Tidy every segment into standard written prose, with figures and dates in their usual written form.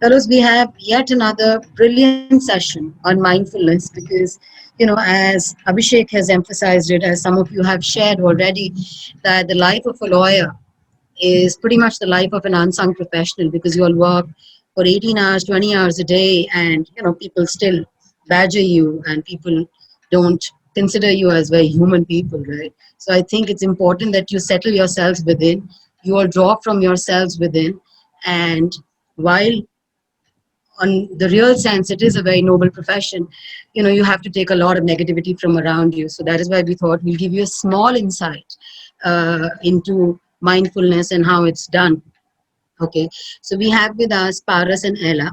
Fellows, we have yet another brilliant session on mindfulness because, as Abhishek has emphasized it, as some of you have shared already, that the life of a lawyer is pretty much the life of an unsung professional because you all work for 18 hours, 20 hours a day, and people still badger you, and people don't consider you as very human people, right? So I think it's important that you settle yourselves within, you all draw from yourselves within, and while on the real sense it is a very noble profession, you have to take a lot of negativity from around you. So that is why we thought we'll give you a small insight into mindfulness and how it's done. Okay, so we have with us Paras and Ella,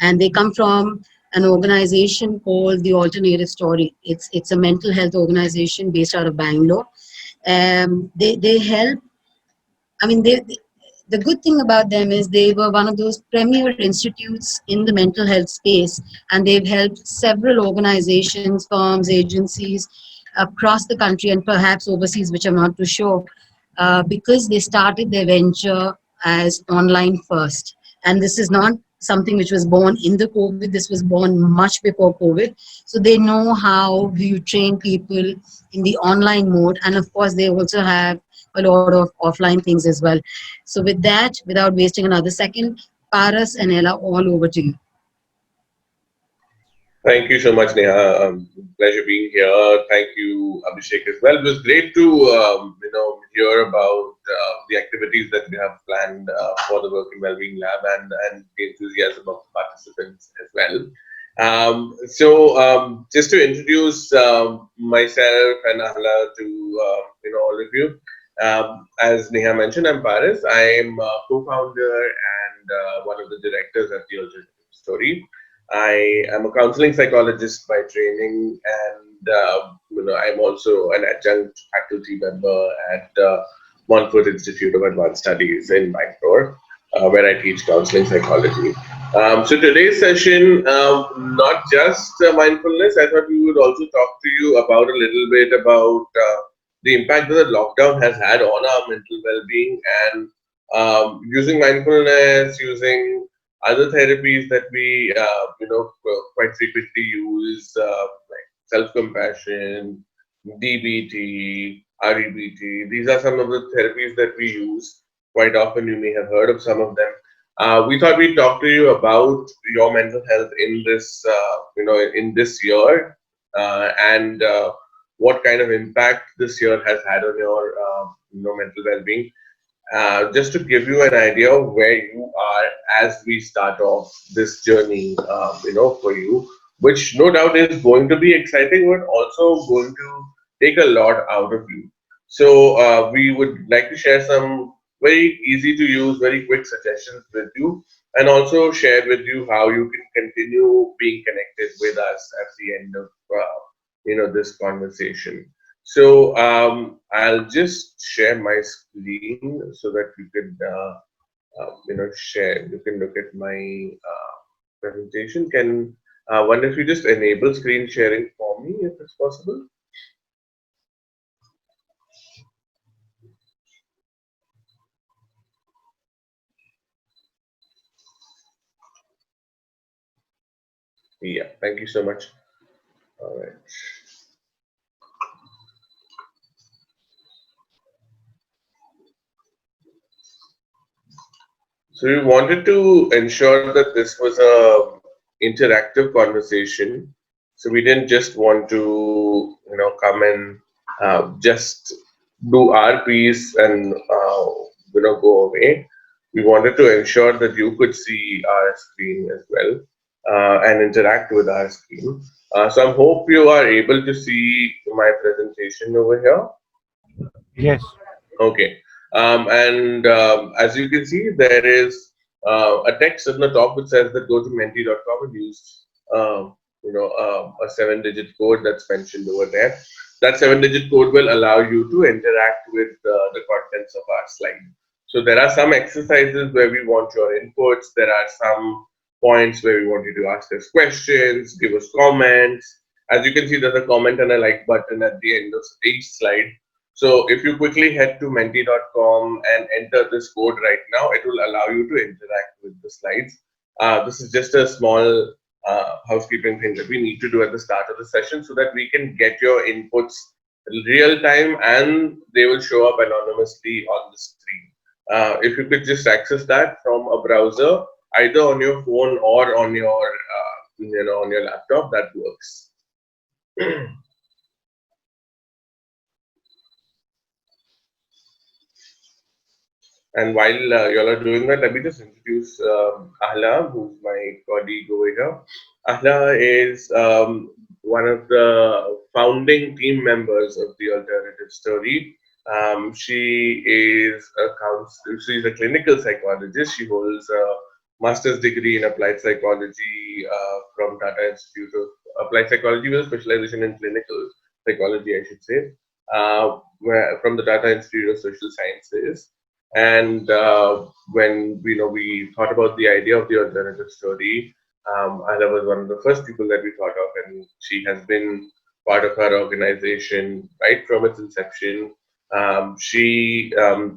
and they come from an organization called the Alternative Story. It's a mental health organization based out of Bangalore. They help. I mean, the good thing about them is they were one of those premier institutes in the mental health space, and they've helped several organizations, firms, agencies across the country and perhaps overseas, which I'm not too sure, because they started their venture as online first. And this is not something which was born in the COVID, this was born much before COVID. So they know how do you train people in the online mode, and of course, they also have a lot of offline things as well. So with that, without wasting another second, Paras and Ella, all over to you. Thank you so much, Neha. Pleasure being here. Thank you, Abhishek, as well. It was great to hear about the activities that we have planned for the Work and Wellbeing Lab and the enthusiasm of the participants as well. Just to introduce myself and Ahla to all of you. As Neha mentioned, I'm Paris. I'm a co-founder and one of the directors at the Alternative Story. I am a counseling psychologist by training, and I'm also an adjunct faculty member at Montfort Institute of Advanced Studies in Bangalore, where I teach counseling psychology. So today's session, not just mindfulness, I thought we would also talk to you about a little bit about the impact that the lockdown has had on our mental well-being, and using mindfulness, using other therapies that we quite frequently use, like self-compassion, DBT, REBT. These are some of the therapies that we use quite often. You may have heard of some of them. We thought we'd talk to you about your mental health in this in this year, and what kind of impact this year has had on your mental well-being. Just to give you an idea of where you are as we start off this journey, for you, which no doubt is going to be exciting, but also going to take a lot out of you. So we would like to share some very easy to use, very quick suggestions with you, and also share with you how you can continue being connected with us at the end of this conversation. So I'll just share my screen so that you could share. You can look at my presentation. Can wonder if you just enable screen sharing for me, if it's possible. Yeah, thank you so much. All right. So we wanted to ensure that this was a interactive conversation. So we didn't just want to, come and just do our piece and go away. We wanted to ensure that you could see our screen as well and interact with our screen. So I hope you are able to see my presentation over here. Yes. Okay. And as you can see, there is a text at the top which says that go to menti.com and use a 7-digit code that's mentioned over there. That 7-digit code will allow you to interact with the contents of our slide. So there are some exercises where we want your inputs. There are some points where we want you to ask us questions, give us comments. As you can see, there's a comment and a like button at the end of each slide. So if you quickly head to menti.com and enter this code right now, it will allow you to interact with the slides. This is just a small housekeeping thing that we need to do at the start of the session so that we can get your inputs real time and they will show up anonymously on the screen. If you could just access that from a browser, either on your phone or on your on your laptop, that works. And while y'all are doing that, let me just introduce Ahla, who's my colleague over here. Ahla is one of the founding team members of the Alternative Story. She is a she's a clinical psychologist. She holds a master's degree in applied psychology from Tata Institute of Applied Psychology with a specialization in clinical psychology, I should say, from the Tata Institute of Social Sciences. And when we thought about the idea of the alternative story, Anna was one of the first people that we thought of, and she has been part of our organization right from its inception. She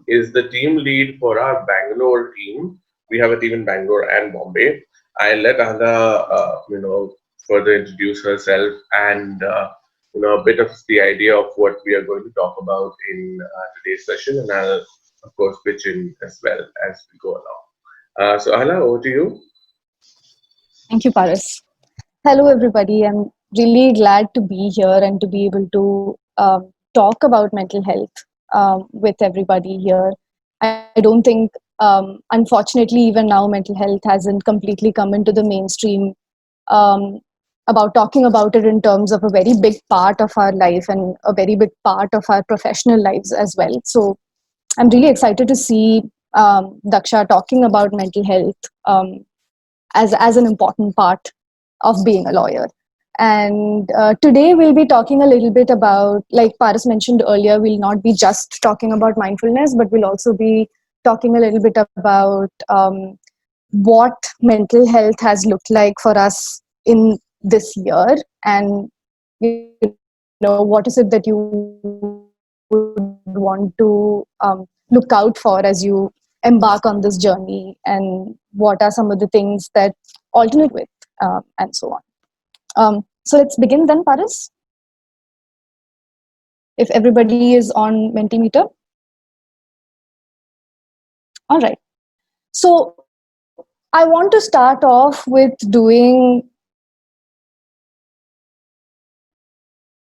is the team lead for our Bangalore team. We have a team in Bangalore and Bombay. I let Anna, further introduce herself and a bit of the idea of what we are going to talk about in today's session, and I'll of course pitch in as well as we go along. So Ahla, over to you. Thank you, Paris. Hello, everybody. I'm really glad to be here and to be able to talk about mental health with everybody here. I don't think, unfortunately, even now, mental health hasn't completely come into the mainstream um, about talking about it in terms of a very big part of our life and a very big part of our professional lives as well. So I'm really excited to see Daksha talking about mental health as an important part of being a lawyer. And today we'll be talking a little bit about, like Paris mentioned earlier, we'll not be just talking about mindfulness, but we'll also be talking a little bit about what mental health has looked like for us in this year, and what is it that you would want to look out for as you embark on this journey, and what are some of the things that alternate with, and so on. So let's begin then, Paris, if everybody is on Mentimeter. All right. So I want to start off with doing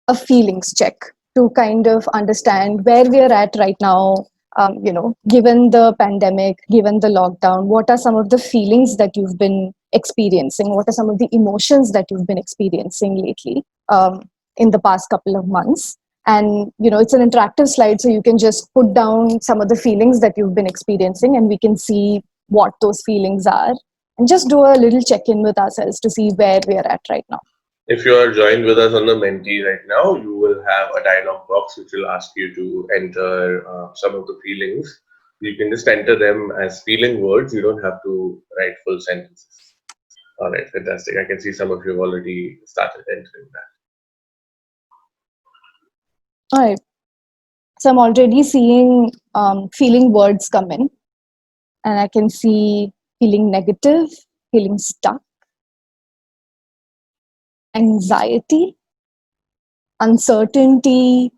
a feelings check to kind of understand where we are at right now. Given the pandemic, given the lockdown, what are some of the feelings that you've been experiencing? What are some of the emotions that you've been experiencing lately in the past couple of months? And it's an interactive slide, so you can just put down some of the feelings that you've been experiencing, and we can see what those feelings are, and just do a little check-in with ourselves to see where we are at right now. If you are joined with us on the Menti right now, you will have a dialog box which will ask you to enter some of the feelings. You can just enter them as feeling words. You don't have to write full sentences. All right, fantastic. I can see some of you have already started entering that. All right. So I'm already seeing feeling words come in, and I can see feeling negative, feeling stuck, anxiety, uncertainty.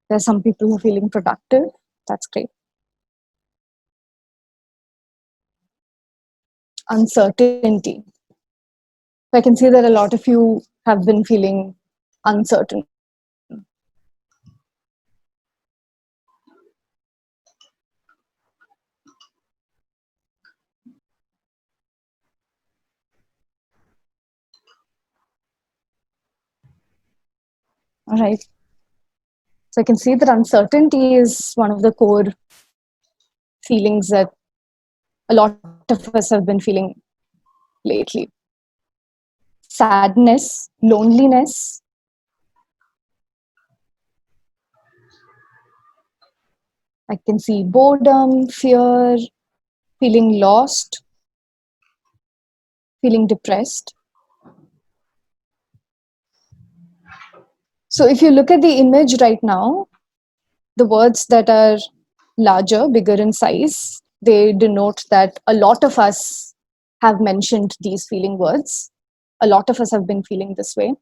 There's some people who are feeling productive. That's great. Uncertainty. So I can see that a lot of you have been feeling uncertain. All right. So I can see that uncertainty is one of the core feelings that a lot of us have been feeling lately. Sadness, loneliness. I can see boredom, fear, feeling lost, feeling depressed. So if you look at the image right now, the words that are larger, bigger in size. They denote that a lot of us have mentioned these feeling words. A lot of us have been feeling this way.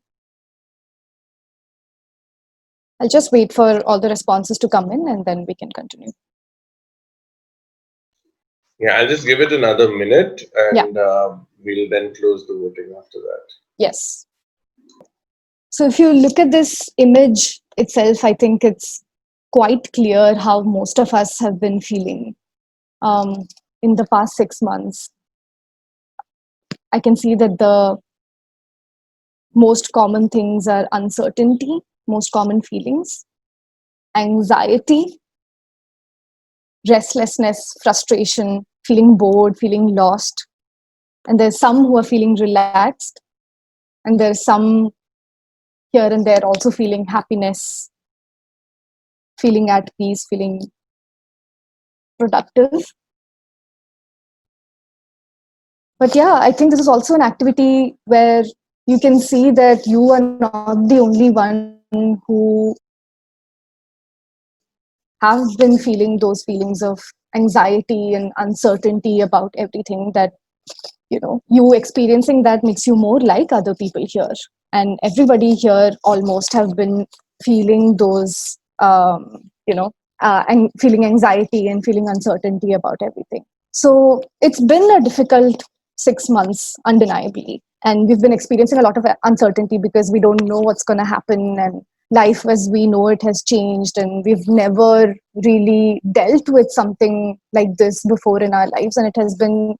I'll just wait for all the responses to come in and then we can continue. Yeah, I'll just give it another minute Yeah. and we'll then close the voting after that. Yes. So if you look at this image itself, I think it's quite clear how most of us have been feeling in the past 6 months. I can see that the most common things are uncertainty, most common feelings, anxiety, restlessness, frustration, feeling bored, feeling lost. And there's some who are feeling relaxed, and there's some here and there also feeling happiness, feeling at peace, feeling productive. But yeah, I think this is also an activity where you can see that you are not the only one who have been feeling those feelings of anxiety and uncertainty about everything, that you experiencing that makes you more like other people here, and everybody here almost have been feeling those and feeling anxiety and feeling uncertainty about everything. So it's been a difficult 6 months, undeniably, and we've been experiencing a lot of uncertainty because we don't know what's going to happen, and life as we know it has changed, and we've never really dealt with something like this before in our lives, and it has been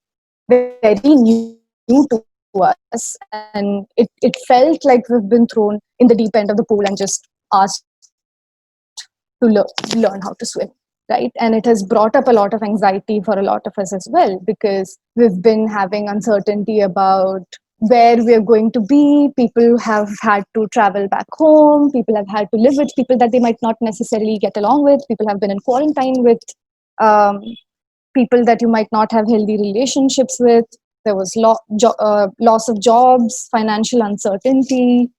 very new to us, and it felt like we've been thrown in the deep end of the pool and just asked to learn how to swim, right? And it has brought up a lot of anxiety for a lot of us as well, because we've been having uncertainty about where we are going to be. People have had to travel back home, people have had to live with people that they might not necessarily get along with, people have been in quarantine with um, people that you might not have healthy relationships with. There was loss of jobs, financial uncertainty,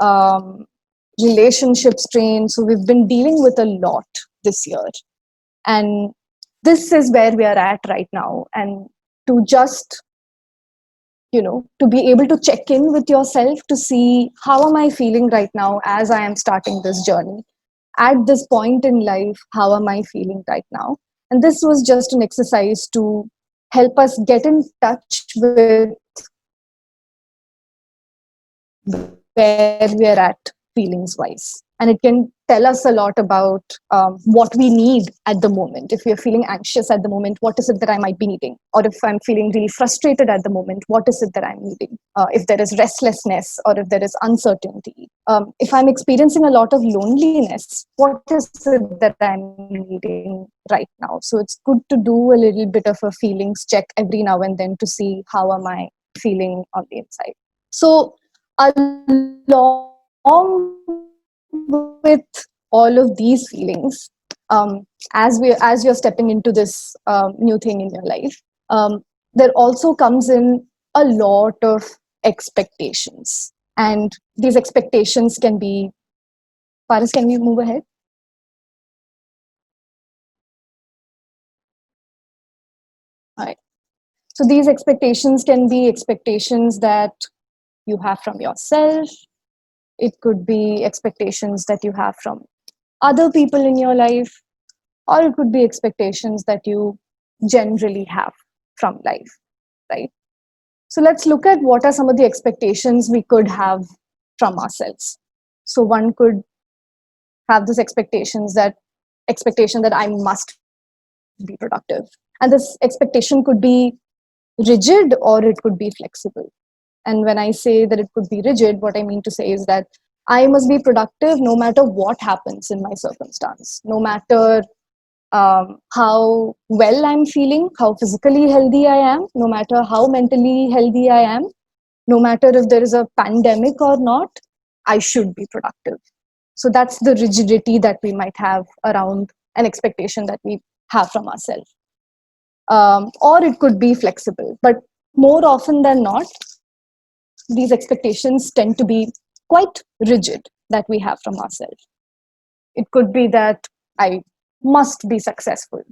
um, relationship strain. So we've been dealing with a lot this year. And this is where we are at right now. And to just, to be able to check in with yourself to see how am I feeling right now as I am starting this journey. At this point in life, how am I feeling right now? And this was just an exercise to help us get in touch with where we are at feelings wise. And it can tell us a lot about what we need at the moment. If we are feeling anxious at the moment, what is it that I might be needing? Or if I'm feeling really frustrated at the moment, what is it that I'm needing? If there is restlessness or if there is uncertainty. If I'm experiencing a lot of loneliness, what is it that I'm needing right now? So it's good to do a little bit of a feelings check every now and then to see how am I feeling on the inside. So along with all of these feelings, as you're stepping into this new thing in your life, there also comes in a lot of expectations, and these expectations can be. Paris, can we move ahead? All right. So these expectations can be expectations that you have from yourself. It could be expectations that you have from other people in your life, or it could be expectations that you generally have from life, right? So let's look at what are some of the expectations we could have from ourselves. So one could have this expectation that I must be productive. And this expectation could be rigid or it could be flexible. And when I say that it could be rigid, what I mean to say is that I must be productive no matter what happens in my circumstance, no matter how well I'm feeling, how physically healthy I am, no matter how mentally healthy I am, no matter if there is a pandemic or not, I should be productive. So that's the rigidity that we might have around an expectation that we have from ourselves. Or it could be flexible. But more often than not, these expectations tend to be quite rigid that we have from ourselves. It could be that I must be successful.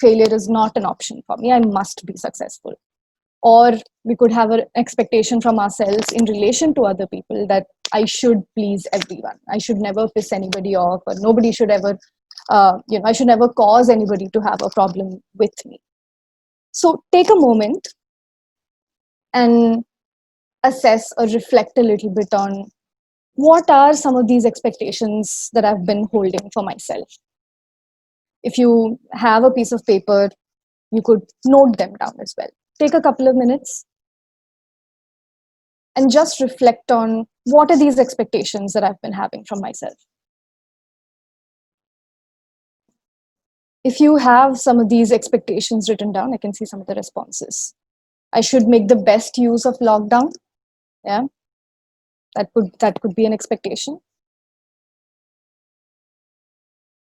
Failure is not an option for me. I must be successful. Or we could have an expectation from ourselves in relation to other people that I should please everyone. I should never piss anybody off, or nobody should ever, I should never cause anybody to have a problem with me. So take a moment and assess or reflect a little bit on what are some of these expectations that I've been holding for myself. If you have a piece of paper, you could note them down as well. Take a couple of minutes and just reflect on what are these expectations that I've been having from myself. If you have some of these expectations written down, I can see some of the responses. I should make the best use of lockdown. Yeah, that could be an expectation.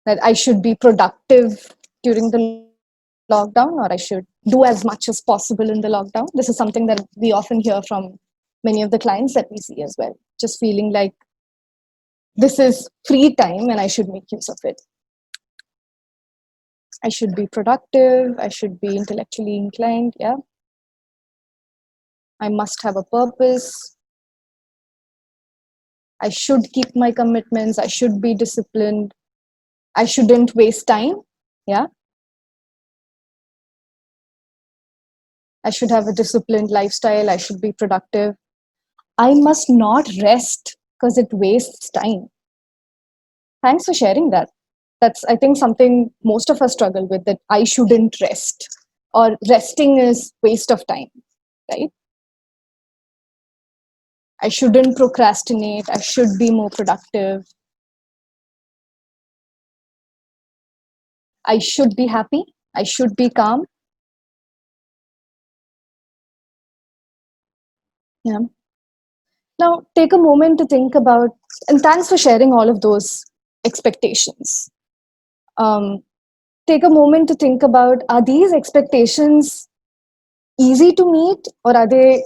That I should be productive during the lockdown, or I should do as much as possible in the lockdown. This is something that we often hear from many of the clients that we see as well. Just feeling like this is free time and I should make use of it. I should be productive. I should be intellectually inclined. Yeah. I must have a purpose. I should keep my commitments. I should be disciplined. I shouldn't waste time. Yeah. I should have a disciplined lifestyle. I should be productive. I must not rest because it wastes time. Thanks for sharing that. That's, I think, something most of us struggle with, that I shouldn't rest, or resting is waste of time, right? I shouldn't procrastinate. I should be more productive. I should be happy. I should be calm. Yeah. Now, take a moment to think about, and thanks for sharing all of those expectations. Um, Take a moment to think about, are these expectations easy to meet, or are they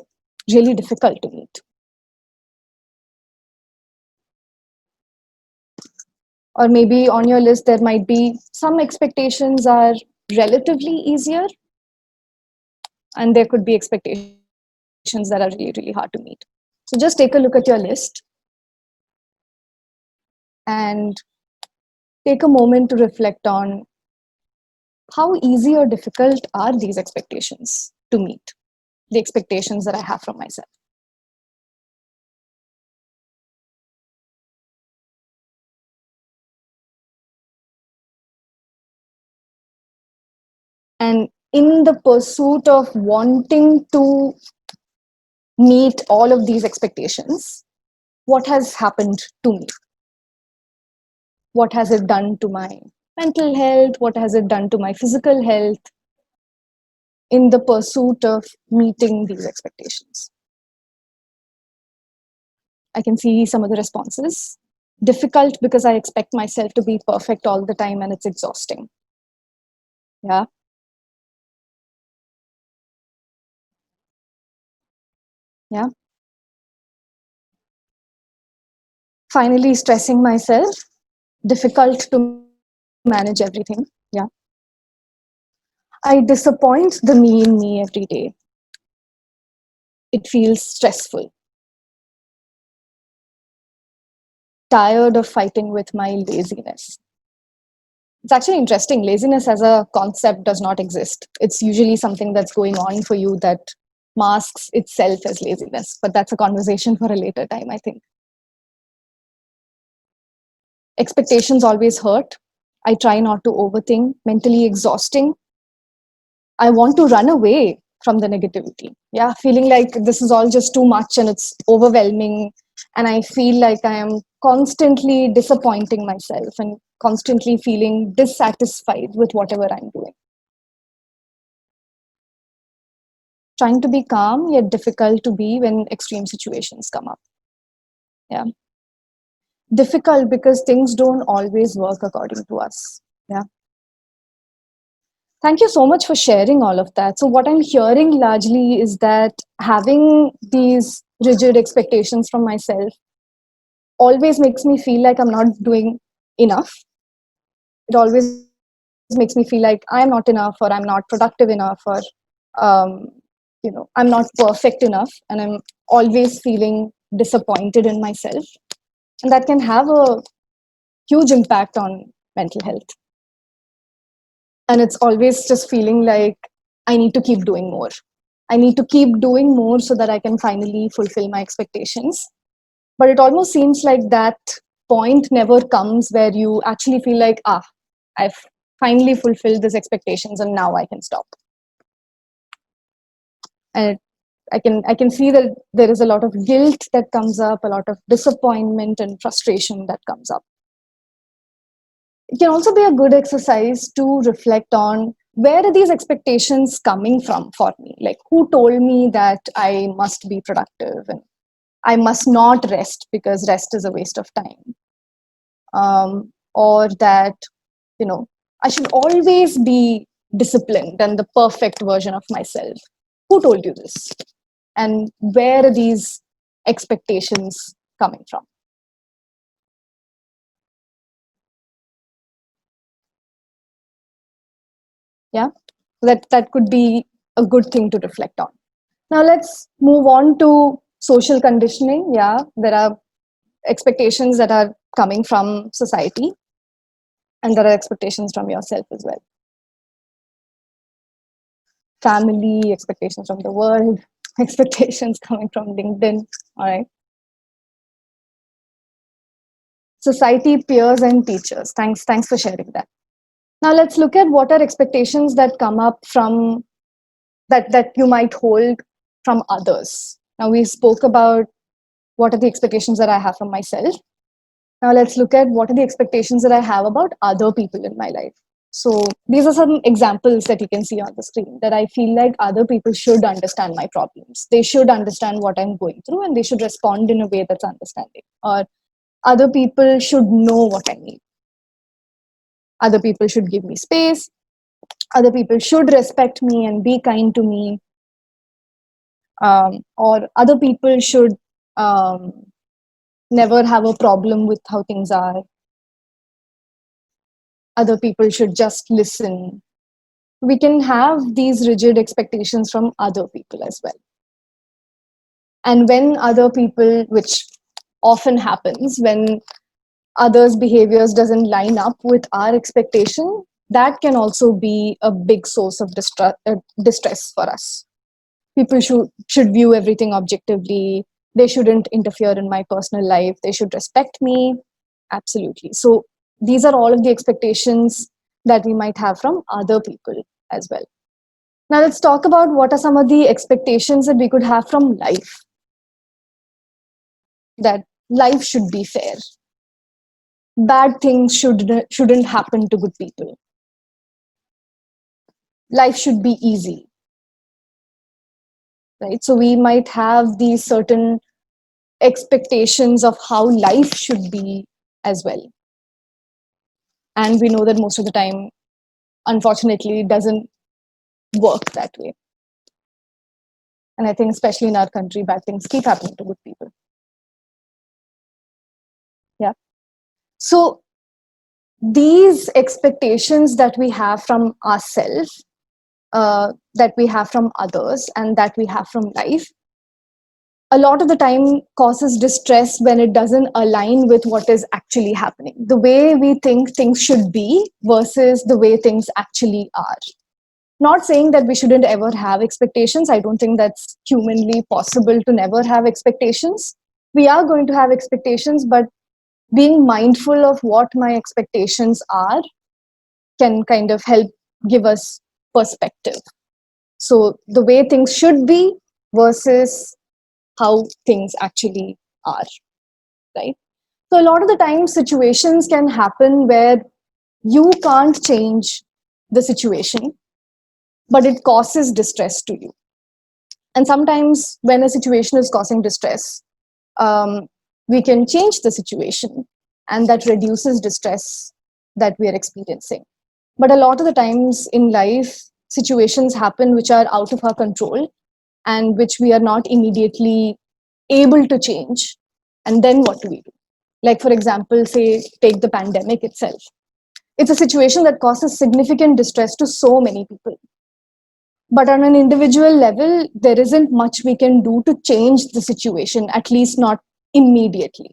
really difficult to meet? Or maybe on your list, there might be some expectations are relatively easier, and there could be expectations that are really, really hard to meet. So just take a look at your list and take a moment to reflect on how easy or difficult are these expectations to meet, the expectations that I have from myself. And in the pursuit of wanting to meet all of these expectations, what has happened to me? What has it done to my mental health? What has it done to my physical health in the pursuit of meeting these expectations? I can see some of the responses. Difficult because I expect myself to be perfect all the time and it's exhausting. Yeah. Yeah. Finally, stressing myself. Difficult to manage everything. Yeah. I disappoint the me in me every day. It feels stressful. Tired of fighting with my laziness. It's actually interesting. Laziness as a concept does not exist. It's usually something that's going on for you that masks itself as laziness. But that's a conversation for a later time, I think. Expectations always hurt. I try not to overthink. Mentally exhausting. I want to run away from the negativity. Yeah, feeling like this is all just too much and it's overwhelming. And I feel like I am constantly disappointing myself and constantly feeling dissatisfied with whatever I'm doing. Trying to be calm, yet difficult to be when extreme situations come up. Yeah. Difficult because things don't always work according to us. Yeah. Thank you so much for sharing all of that. So, what I'm hearing largely is that having these rigid expectations from myself always makes me feel like I'm not doing enough. It always makes me feel makes me feel like I'm not enough, or I'm not productive enough, or um, I'm not perfect enough, and I'm always feeling disappointed in myself, and that can have a huge impact on mental health. And it's always just feeling like I need to keep doing more. I need to keep doing more so that I can finally fulfill my expectations. But it almost seems like that point never comes where you actually feel like, I've finally fulfilled these expectations and now I can stop. And I can see that there is a lot of guilt that comes up, a lot of disappointment and frustration that comes up. It can also be a good exercise to reflect on, where are these expectations coming from for me? Like, who told me that I must be productive and I must not rest because rest is a waste of time? Or that, I should always be disciplined and the perfect version of myself. Who told you this? And where are these expectations coming from? Yeah, that could be a good thing to reflect on. Now let's move on to social conditioning. Yeah, there are expectations that are coming from society, and there are expectations from yourself as well. Family, expectations from the world, expectations coming from LinkedIn. All right. Society, peers, and teachers. Thanks for sharing that. Now let's look at what are expectations that come up from that you might hold from others. Now we spoke about what are the expectations that I have from myself. Now let's look at what are the expectations that I have about other people in my life. So these are some examples that you can see on the screen, that I feel like other people should understand my problems. They should understand what I'm going through and they should respond in a way that's understanding. Or other people should know what I need. Other people should give me space. Other people should respect me and be kind to me. Or other people should never have a problem with how things are. Other people should just listen. We can have these rigid expectations from other people as well. And when other people, which often happens when others' behaviors doesn't line up with our expectation, that can also be a big source of distress for us. People should view everything objectively. They shouldn't interfere in my personal life. They should respect me. Absolutely. So these are all of the expectations that we might have from other people as well. Now let's talk about what are some of the expectations that we could have from life. That life should be fair. Bad things shouldn't happen to good people. Life should be easy. Right? So we might have these certain expectations of how life should be as well. And we know that most of the time, unfortunately, it doesn't work that way. And I think especially in our country, bad things keep happening to good people. Yeah. So these expectations that we have from ourselves, that we have from others, and that we have from life, a lot of the time causes distress when it doesn't align with what is actually happening. The way we think things should be versus the way things actually are. Not saying that we shouldn't ever have expectations. I don't think that's humanly possible to never have expectations. We are going to have expectations, but being mindful of what my expectations are can kind of help give us perspective. So the way things should be versus how things actually are, right? So a lot of the time situations can happen where you can't change the situation, but it causes distress to you. And sometimes when a situation is causing distress, we can change the situation, and that reduces distress that we are experiencing. But a lot of the times in life, situations happen which are out of our control and which we are not immediately able to change. And then what do we do? Like, for example, say, take the pandemic itself. it's a situation that causes significant distress to so many people. But on an individual level, there isn't much we can do to change the situation, at least not immediately,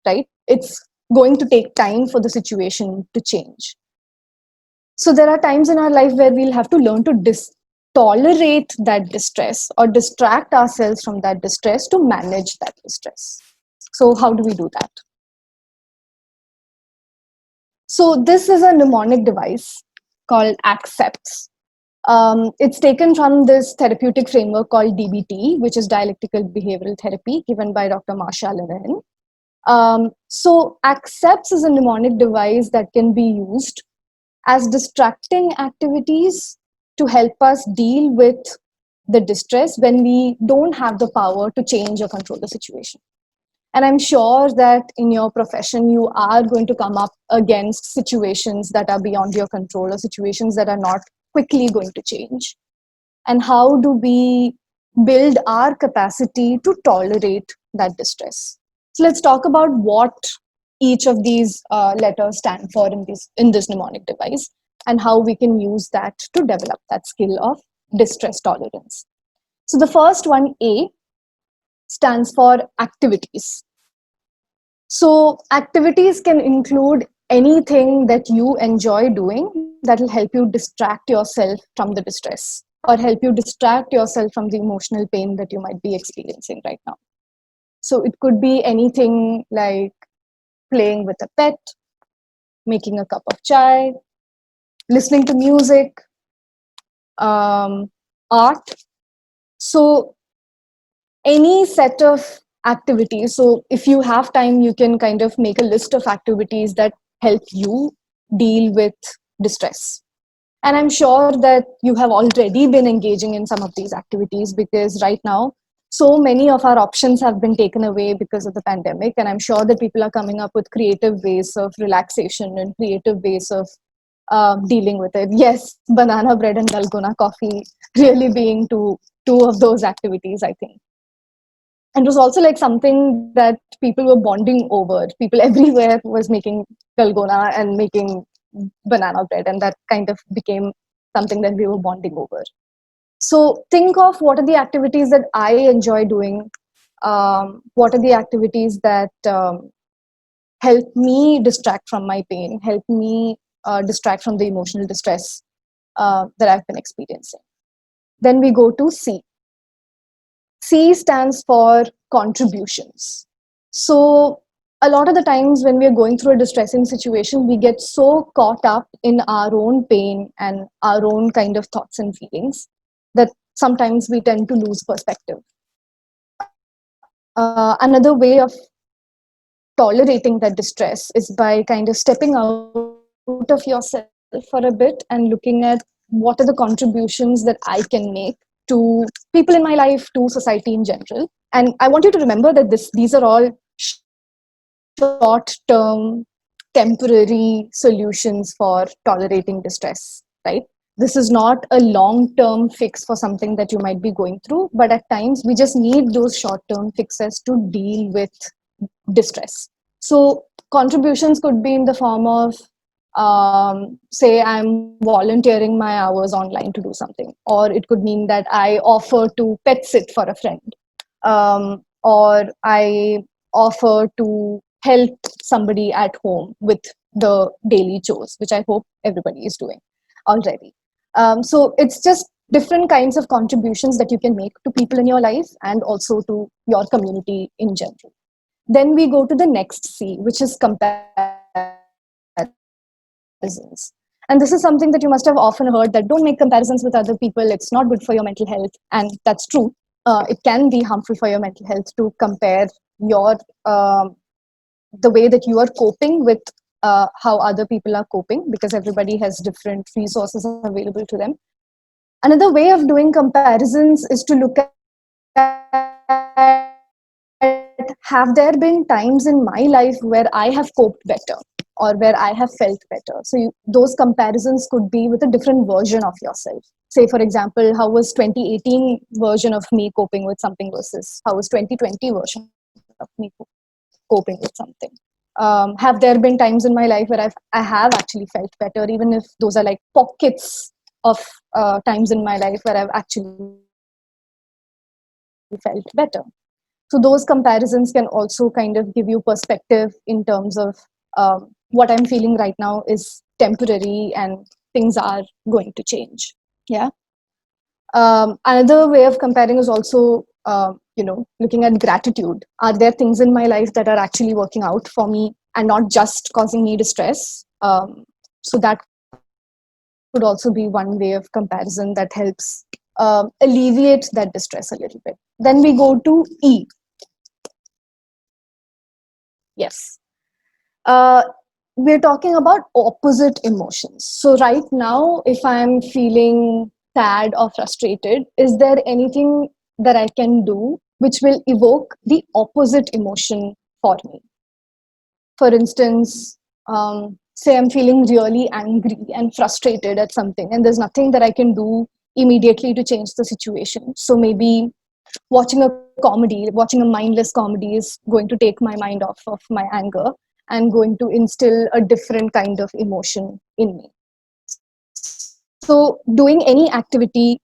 right? It's going to take time for the situation to change. So there are times in our life where we'll have to learn to tolerate that distress or distract ourselves from that distress to manage that distress. So how do we do that? So this is a mnemonic device called accepts. It's taken from this therapeutic framework called DBT, which is dialectical behavioral therapy, given by Dr. Marsha Linehan. So accepts is a mnemonic device that can be used as distracting activities to help us deal with the distress when we don't have the power to change or control the situation. And I'm sure that in your profession, you are going to come up against situations that are beyond your control or situations that are not quickly going to change. And how do we build our capacity to tolerate that distress? So let's talk about what each of these letters stand for in this mnemonic device and how we can use that to develop that skill of distress tolerance. So the first one, A, stands for activities. So activities can include anything that you enjoy doing that will help you distract yourself from the distress or help you distract yourself from the emotional pain that you might be experiencing right now. So it could be anything like playing with a pet, making a cup of chai, listening to music, art. So any set of activities. So if you have time, you can kind of make a list of activities that help you deal with distress. And I'm sure that you have already been engaging in some of these activities because right now, so many of our options have been taken away because of the pandemic. And I'm sure that people are coming up with creative ways of relaxation and creative ways of dealing with it. Yes, banana bread and dalgona coffee really being two of those activities, I think. And it was also like something that people were bonding over. People everywhere was making dalgona and making banana bread, and that kind of became something that we were bonding over. So think of what are the activities that I enjoy doing. What are the activities that help me distract from my pain, help me distract from the emotional distress that I've been experiencing. Then we go to C. C stands for contributions. So a lot of the times when we are going through a distressing situation, we get so caught up in our own pain and our own kind of thoughts and feelings that sometimes we tend to lose perspective. Another way of tolerating that distress is by kind of stepping out of yourself for a bit and looking at what are the contributions that I can make to people in my life, to society in general. And I want you to remember that these are all short-term, temporary solutions for tolerating distress, right? This is not a long-term fix for something that you might be going through, but at times we just need those short-term fixes to deal with distress. So contributions could be in the form of, say, I'm volunteering my hours online to do something, or it could mean that I offer to pet sit for a friend, or I offer to help somebody at home with the daily chores, which I hope everybody is doing already. So it's just different kinds of contributions that you can make to people in your life and also to your community in general. Then we go to the next C, which is comparisons. And this is something that you must have often heard, that don't make comparisons with other people. It's not good for your mental health. And that's true. It can be harmful for your mental health to compare your the way that you are coping with how other people are coping, because everybody has different resources available to them. Another way of doing comparisons is to look at, have there been times in my life where I have coped better or where I have felt better? So those comparisons could be with a different version of yourself. Say, for example, how was 2018 version of me coping with something versus how was 2020 version of me coping with something. Have there been times in my life where I have actually felt better, even if those are like pockets of times in my life where I've actually felt better. So those comparisons can also kind of give you perspective in terms of what I'm feeling right now is temporary and things are going to change. Yeah. Another way of comparing is also, looking at gratitude. Are there things in my life that are actually working out for me and not just causing me distress? So that could also be one way of comparison that helps alleviate that distress a little bit. Then we go to E. Yes. Uh, we're talking about opposite emotions. So, right now, if I'm feeling sad or frustrated, is there anything that I can do which will evoke the opposite emotion for me? For instance, say I'm feeling really angry and frustrated at something, and there's nothing that I can do immediately to change the situation. So, maybe watching a mindless comedy is going to take my mind off of my anger and going to instill a different kind of emotion in me. So doing any activity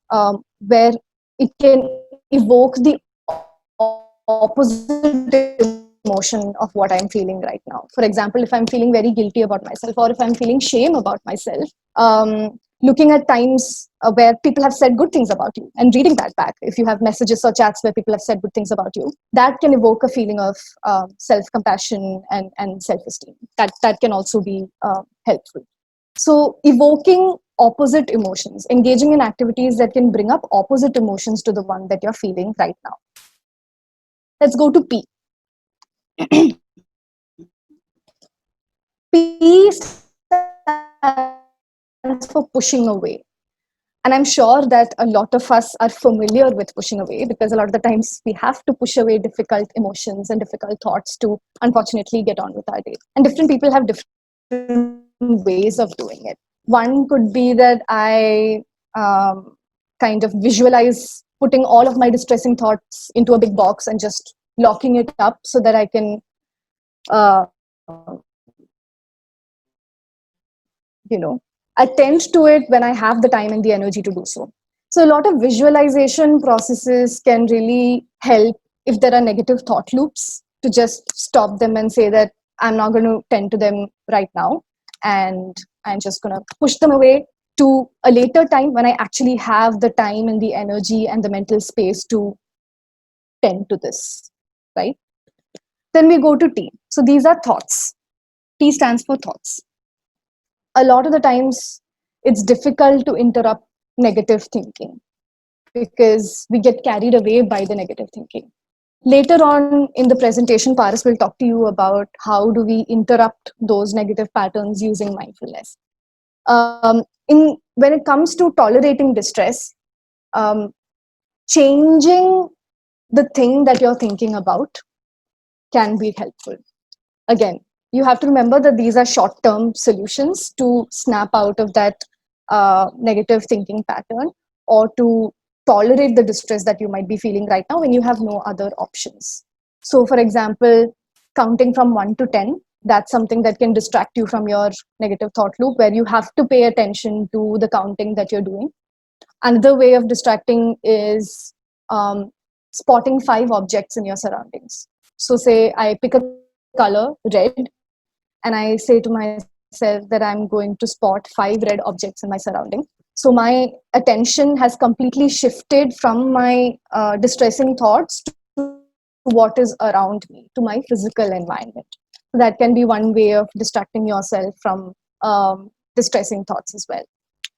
where it can evoke the opposite emotion of what I'm feeling right now. For example, if I'm feeling very guilty about myself, or if I'm feeling shame about myself, looking at times where people have said good things about you and reading that back, if you have messages or chats where people have said good things about you, that can evoke a feeling of self-compassion and self-esteem. That can also be helpful. So evoking opposite emotions, engaging in activities that can bring up opposite emotions to the one that you're feeling right now. Let's go to P. P stands for pushing away. And I'm sure that a lot of us are familiar with pushing away, because a lot of the times we have to push away difficult emotions and difficult thoughts to unfortunately get on with our day. And different people have different ways of doing it. One could be that I kind of visualize putting all of my distressing thoughts into a big box and just locking it up so that I can uh, attend to it when I have the time and the energy to do so. So a lot of visualization processes can really help if there are negative thought loops, to just stop them and say that I'm not going to tend to them right now, and I'm just going to push them away to a later time when I actually have the time and the energy and the mental space to tend to this, right? Then we go to T. So these are thoughts. T stands for thoughts. A lot of the times it's difficult to interrupt negative thinking because we get carried away by the negative thinking. Later on in the presentation, Paris will talk to you about how do we interrupt those negative patterns using mindfulness. When it comes to tolerating distress, um, changing the thing that you're thinking about can be helpful. Again, you have to remember that these are short term solutions to snap out of that negative thinking pattern, or to tolerate the distress that you might be feeling right now when you have no other options. So, for example, counting from 1 to 10, that's something that can distract you from your negative thought loop, where you have to pay attention to the counting that you're doing. Another way of distracting is spotting 5 objects in your surroundings. So, say I pick a color, red, and I say to myself that I'm going to spot 5 red objects in my surrounding. So, my attention has completely shifted from my distressing thoughts to what is around me, to my physical environment. So that can be one way of distracting yourself from distressing thoughts as well.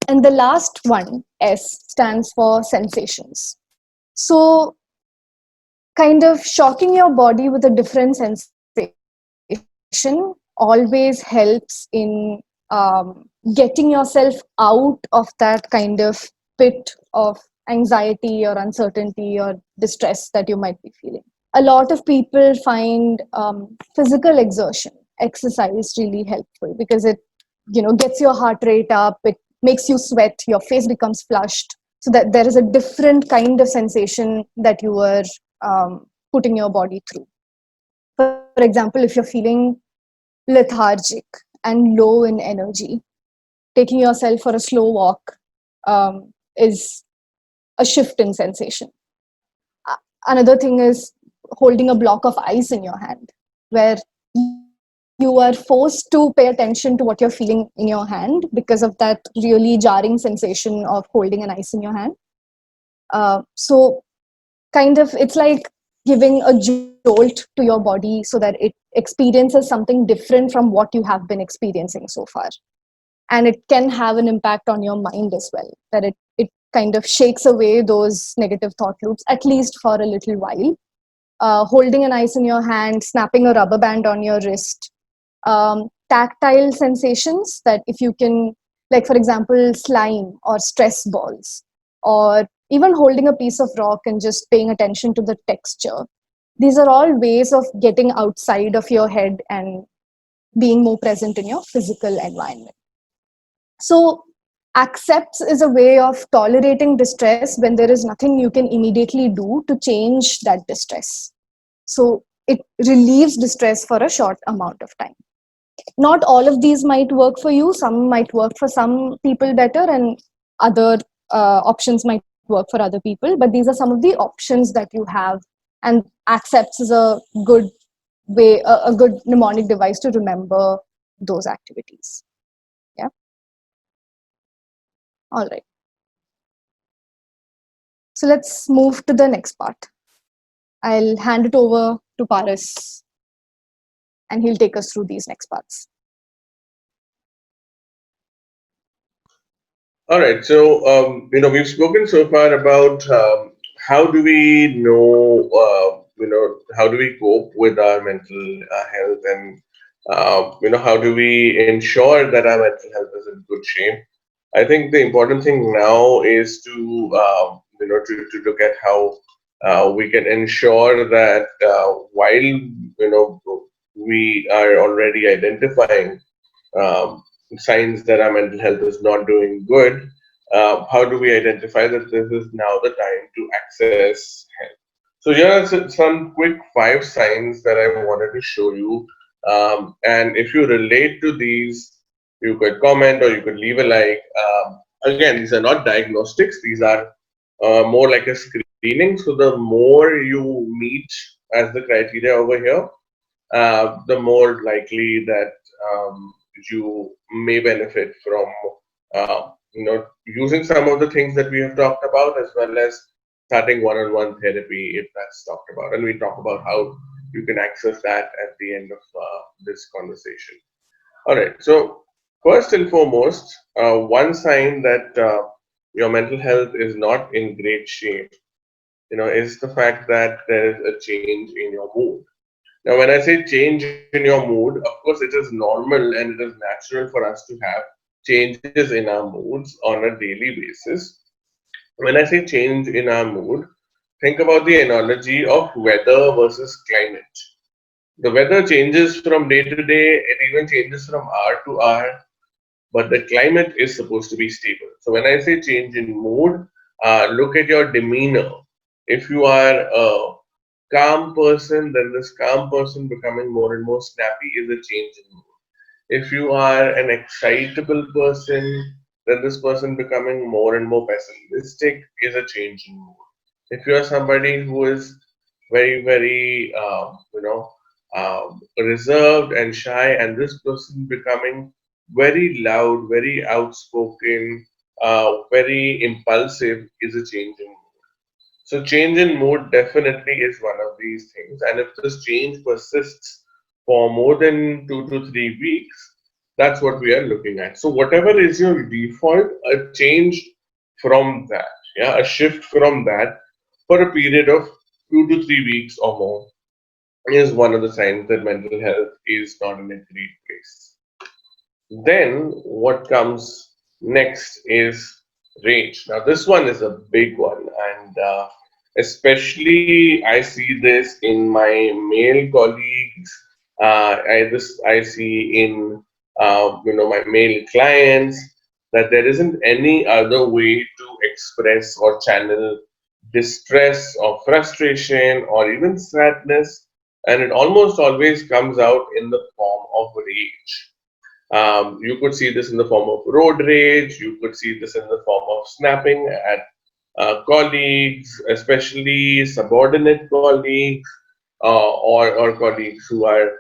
And the last one, S, stands for sensations. So, kind of shocking your body with a different sensation always helps in getting yourself out of that kind of pit of anxiety or uncertainty or distress that you might be feeling. A lot of people find physical exertion, exercise, really helpful, because it gets your heart rate up, it makes you sweat, your face becomes flushed, so that there is a different kind of sensation that you are putting your body through. For example, if you're feeling lethargic and low in energy. Taking yourself for a slow walk is a shift in sensation. Another thing is holding a block of ice in your hand, where you are forced to pay attention to what you're feeling in your hand because of that really jarring sensation of holding an ice in your hand. So, kind of, it's like giving a jolt to your body so that it experiences something different from what you have been experiencing so far. And it can have an impact on your mind as well, that it kind of shakes away those negative thought loops, at least for a little while. Holding an ice in your hand, snapping a rubber band on your wrist, tactile sensations, that if you can, like for example, slime or stress balls, or even holding a piece of rock and just paying attention to the texture. These are all ways of getting outside of your head and being more present in your physical environment. So, accepts is a way of tolerating distress when there is nothing you can immediately do to change that distress. So, it relieves distress for a short amount of time. Not all of these might work for you. Some might work for some people better, and other options might work for other people. But these are some of the options that you have, and accepts is a good way, a good mnemonic device to remember those activities. Yeah. All right. So let's move to the next part. I'll hand it over to Paris, and he'll take us through these next parts. All right. So, we've spoken so far about how do we know, how do we cope with our mental health, and how do we ensure that our mental health is in good shape. I think the important thing now is to, to look at how we can ensure that we are already identifying signs that our mental health is not doing good, how do we identify that this is now the time to access help? So here are some quick 5 signs that I wanted to show you. And if you relate to these, you could comment or you could leave a like. Again, these are not diagnostics, these are more like a screening. So the more you meet as the criteria over here, the more likely that you may benefit from using some of the things that we have talked about, as well as starting one-on-one therapy if that's talked about, and we talk about how you can access that at the end of this conversation. All right, so first and foremost, one sign that your mental health is not in great shape, is the fact that there is a change in your mood. Now, when I say change in your mood, of course, it is normal and it is natural for us to have changes in our moods on a daily basis. When I say change in our mood, think about the analogy of weather versus climate. The weather changes from day to day, it even changes from hour to hour, but the climate is supposed to be stable. So, when I say change in mood, look at your demeanor. If you are a calm person, then this calm person becoming more and more snappy is a change in mood. If you are an excitable person, then this person becoming more and more pessimistic is a change in mood. If you are somebody who is very, very, reserved and shy, and this person becoming very loud, very outspoken, very impulsive is a change in mood. So change in mood definitely is one of these things. And if this change persists for more than 2 to 3 weeks, that's what we are looking at. So whatever is your default, a change from that, yeah, a shift from that for a period of 2 to 3 weeks or more is one of the signs that mental health is not in a great place. Then what comes next is rage. Now, this one is a big one, and especially I see this in my male colleagues. I see in my male clients that there isn't any other way to express or channel distress or frustration or even sadness and it almost always comes out in the form of rage. You could see this in the form of road rage. You could see this in the form of snapping at colleagues, especially subordinate colleagues, or colleagues who are,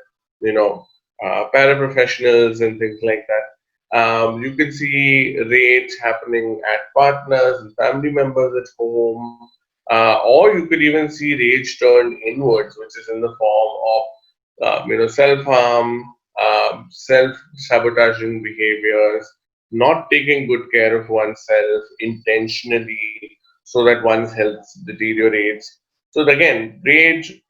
you know, paraprofessionals and things like that. You can see rage happening at partners and family members at home, or you could even see rage turned inwards, which is in the form of self-harm, self-sabotaging behaviors, not taking good care of oneself intentionally so that one's health deteriorates. So again, rage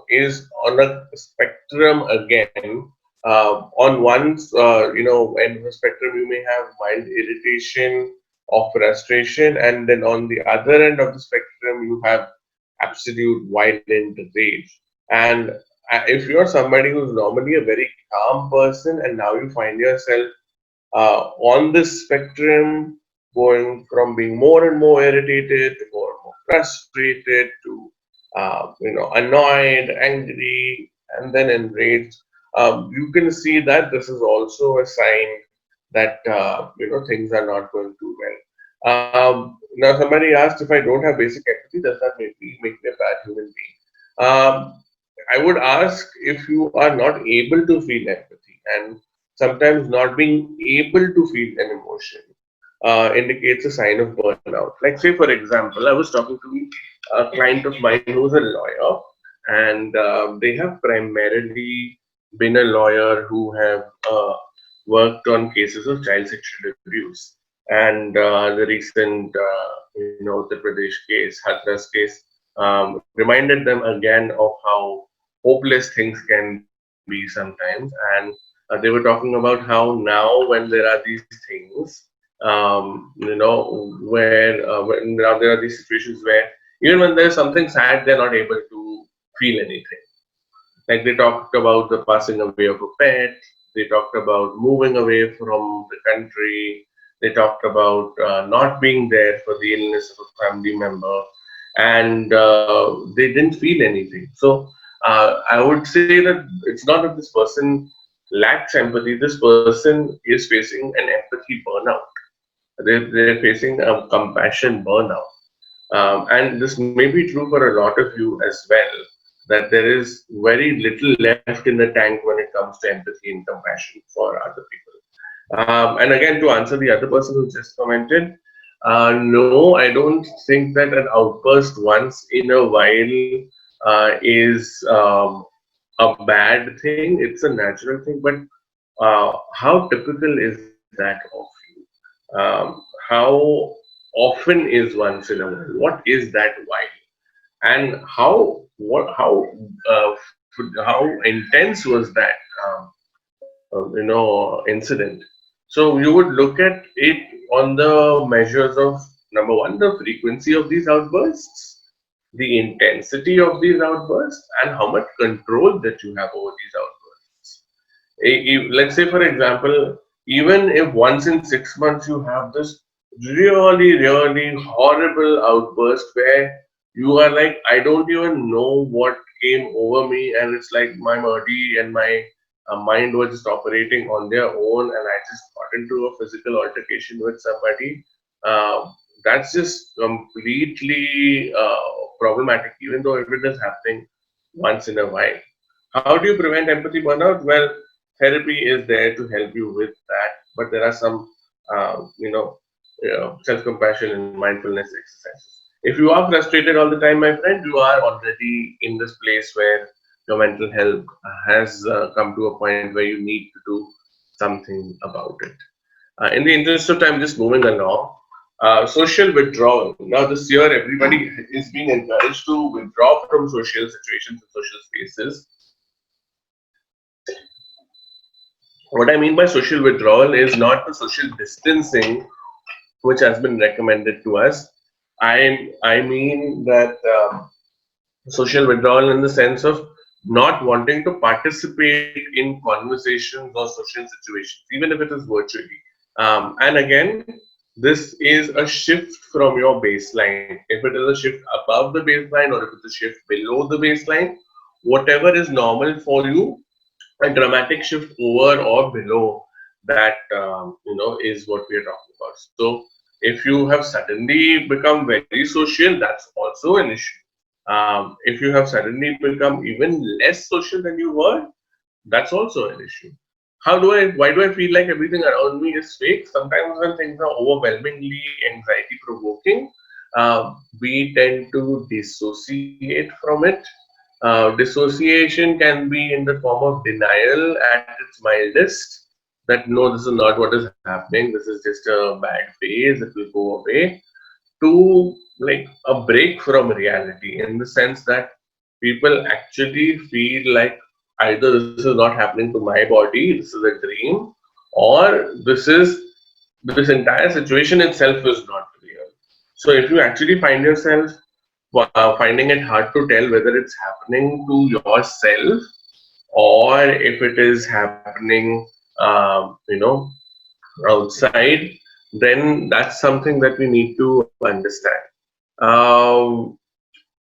is on a spectrum again. On one, end of the spectrum, you may have mild irritation or frustration, and then on the other end of the spectrum, you have absolute violent rage. And if you're somebody who's normally a very calm person and now you find yourself on this spectrum, going from being more and more irritated to more and more frustrated to annoyed, angry, and then enraged, you can see that this is also a sign that things are not going too well. Now, somebody asked, if I don't have basic empathy, does that make me a bad human being? I would ask, if you are not able to feel empathy, and sometimes not being able to feel an emotion indicates a sign of burnout. Like, say, for example, I was talking to a client of mine who's a lawyer, and they have primarily been a lawyer who have worked on cases of child sexual abuse. And the recent, Uttar Pradesh case, Hathras case, reminded them again of how hopeless things can be sometimes. And they were talking about how now, when there are these things, when now there are these situations where even when there's something sad, they're not able to feel anything. Like, they talked about the passing away of a pet, they talked about moving away from the country, they talked about not being there for the illness of a family member, and they didn't feel anything. So I would say that it's not that this person lacks empathy, this person is facing an empathy burnout. They're facing a compassion burnout. And this may be true for a lot of you as well, that there is very little left in the tank when it comes to empathy and compassion for other people. And again, to answer the other person who just commented, no, I don't think that an outburst once in a while is a bad thing. It's a natural thing, but how typical is that of you? How often is once in a while? What is that while? And how intense was that incident? So you would look at it on the measures of, number one, the frequency of these outbursts, the intensity of these outbursts, and how much control that you have over these outbursts. Let's say, for example, even if once in 6 months you have this really, really horrible outburst where you are like, I don't even know what came over me, and it's like my body and my mind were just operating on their own, and I just got into a physical altercation with somebody. Uh, that's just completely problematic, even though if it is happening once in a while. How do you prevent empathy burnout? Well, therapy is there to help you with that, but there are some, self-compassion and mindfulness exercises. If you are frustrated all the time, my friend, you are already in this place where your mental health has come to a point where you need to do something about it. In the interest of time, just moving along, social withdrawal. Now, this year, everybody is being encouraged to withdraw from social situations and social spaces. What I mean by social withdrawal is not the social distancing which has been recommended to us. I mean that social withdrawal in the sense of not wanting to participate in conversations or social situations, even if it is virtually. And again, this is a shift from your baseline. If it is a shift above the baseline or if it's a shift below the baseline, whatever is normal for you, a dramatic shift over or below that, is what we are talking about. So if you have suddenly become very social, that's also an issue. If you have suddenly become even less social than you were, that's also an issue. Why do I feel like everything around me is fake? Sometimes when things are overwhelmingly anxiety provoking, we tend to dissociate from it. Dissociation can be in the form of denial at its mildest, that no, this is not what is happening, this is just a bad phase, it will go away, to like a break from reality, in the sense that people actually feel like either this is not happening to my body, this is a dream, or this entire situation itself is not real. So if you actually find yourself finding it hard to tell whether it's happening to yourself or if it is happening, outside, then that's something that we need to understand. Um,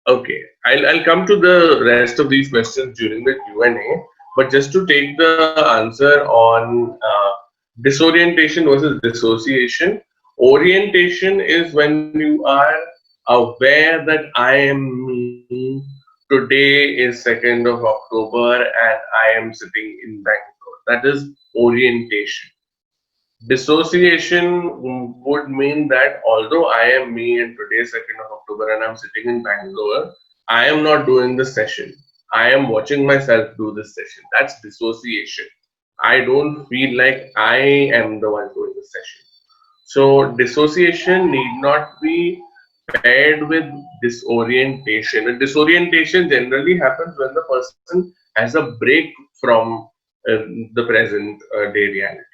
Okay, I'll come to the rest of these questions during the Q&A, but just to take the answer on disorientation versus dissociation. Orientation is when you are aware that I am me. Today is 2nd of October and I am sitting in Bangalore. That is orientation. Dissociation would mean that although I am me and today is 2nd of October and I'm sitting in Bangalore, I am not doing the session. I am watching myself do this session. That's dissociation. I don't feel like I am the one doing the session. So dissociation need not be paired with disorientation. And disorientation generally happens when the person has a break from the present day reality.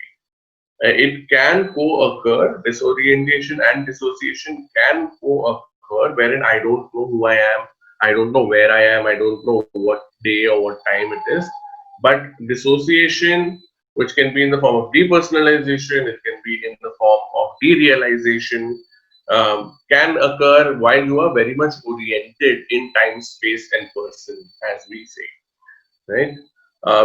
It can co-occur, disorientation and dissociation can co-occur, wherein I don't know who I am, I don't know where I am, I don't know what day or what time it is. But dissociation, which can be in the form of depersonalization, it can be in the form of derealization, can occur while you are very much oriented in time, space, and person, as we say, right?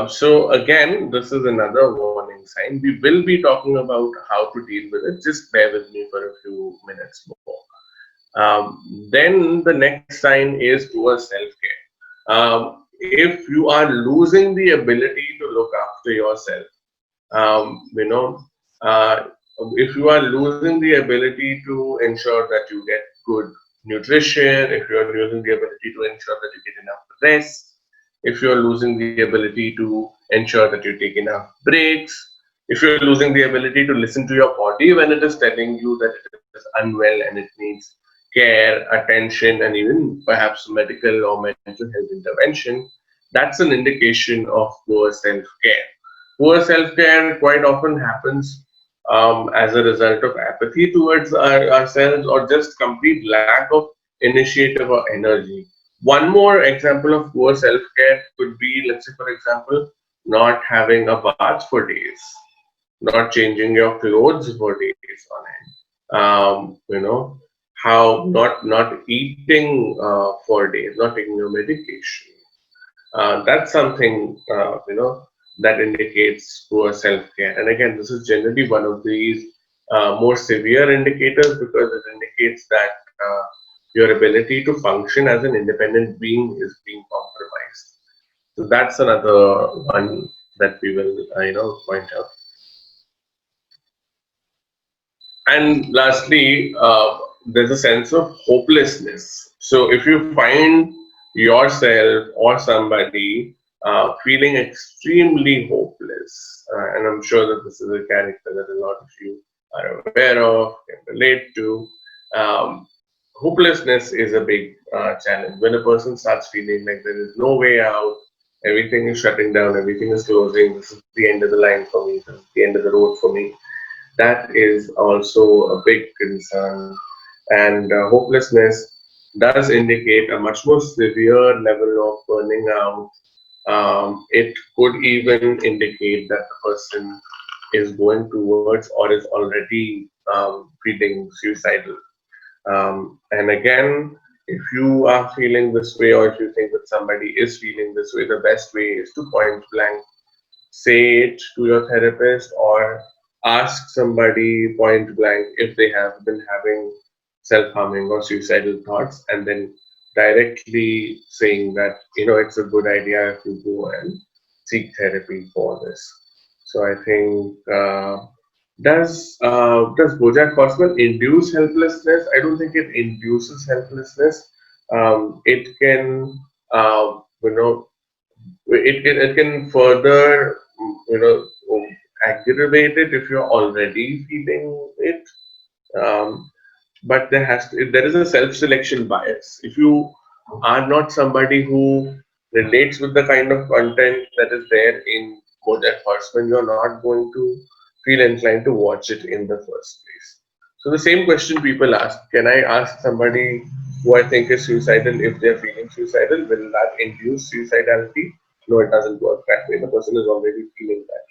So again, this is another warning sign. We will be talking about how to deal with it. Just bear with me for a few minutes more. Then the next sign is towards self-care. If you are losing the ability to look after yourself, um, you know, uh, if you are losing the ability to ensure that you get good nutrition, if you are losing the ability to ensure that you get enough rest, if you're losing the ability to ensure that you take enough breaks, if you're losing the ability to listen to your body when it is telling you that it is unwell and it needs care, attention, and even perhaps medical or mental health intervention, that's an indication of poor self care. Poor self care quite often happens as a result of apathy towards ourselves or just complete lack of initiative or energy. One more example of poor self care could be, let's say, for example, not having a bath for days, not changing your clothes for days on end. How not eating for days, not taking your medication. That's something that indicates poor self-care. And again, this is generally one of these more severe indicators because it indicates that your ability to function as an independent being is being compromised. So that's another one that we will point out. And lastly, there's a sense of hopelessness. So if you find yourself or somebody feeling extremely hopeless, and I'm sure that this is a character that a lot of you are aware of, can relate to. Um, Hopelessness is a big challenge. When a person starts feeling like there is no way out, everything is shutting down, everything is closing, this is the end of the line for me, this is the end of the road for me, that is also a big concern. And hopelessness does indicate a much more severe level of burning out. It could even indicate that the person is going towards or is already feeling suicidal. And again, If you are feeling this way, or if you think that somebody is feeling this way, the best way is to point blank say it to your therapist, or ask somebody point blank if they have been having self harming or suicidal thoughts, and then directly saying that, it's a good idea if you go and seek therapy for this. So I think, does BoJack Horseman induce helplessness? I don't think it induces helplessness. It can, you know, it can further, you know aggravate it if you're already feeling it. um, but there is a self-selection bias. If you are not somebody who relates with the kind of content that is there in BoJack Horseman, you're not going to feel inclined to watch it in the first place. So the same question people ask: Can I ask somebody who I think is suicidal if they're feeling suicidal? Will that induce suicidality? No, it doesn't work that way. The person is already feeling that.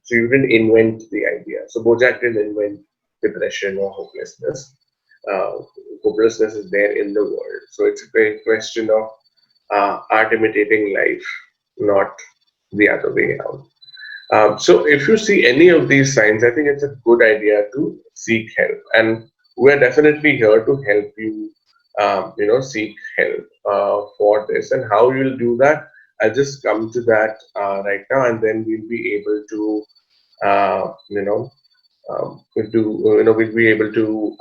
So you didn't invent the idea. So Bojack didn't invent depression or hopelessness. Hopelessness is there in the world. So it's a question of art imitating life, not the other way out. So if you see any of these signs, I think it's a good idea to seek help, and we're definitely here to help you. Seek help for this, and how you'll do that. I'll just come to that right now, and then we'll be able to, uh, you know, we'll be able to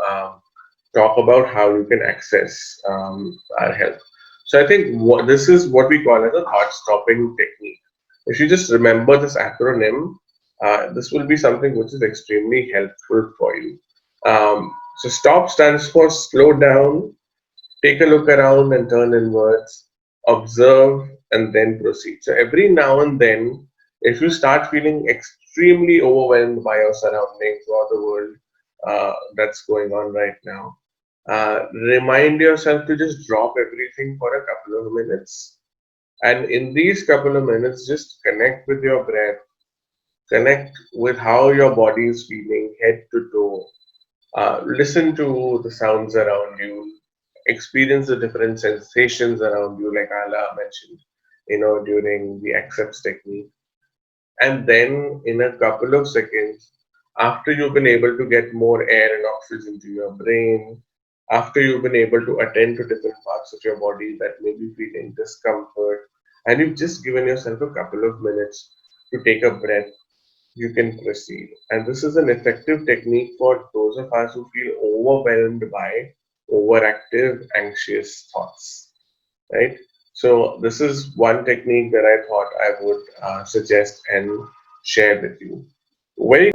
talk about how you can access our help. So I think this is what we call as a thought stopping technique. If you just remember this acronym, this will be something which is extremely helpful for you. So STOP stands for slow down, take a look around and turn inwards, observe, and then proceed. So every now and then, if you start feeling extremely overwhelmed by your surroundings or the world that's going on right now, remind yourself to just drop everything for a couple of minutes. And in these couple of minutes, just connect with your breath, connect with how your body is feeling, head to toe. Listen to the sounds around you, experience the different sensations around you, like Ala mentioned, during the accepts technique. And then, in a couple of seconds, after you've been able to get more air and oxygen to your brain, after you've been able to attend to different parts of your body that may be feeling discomfort, and you've just given yourself a couple of minutes to take a breath, you can proceed. And this is an effective technique for those of us who feel overwhelmed by overactive, anxious thoughts, right? So, this is one technique that I thought I would suggest and share with you. Very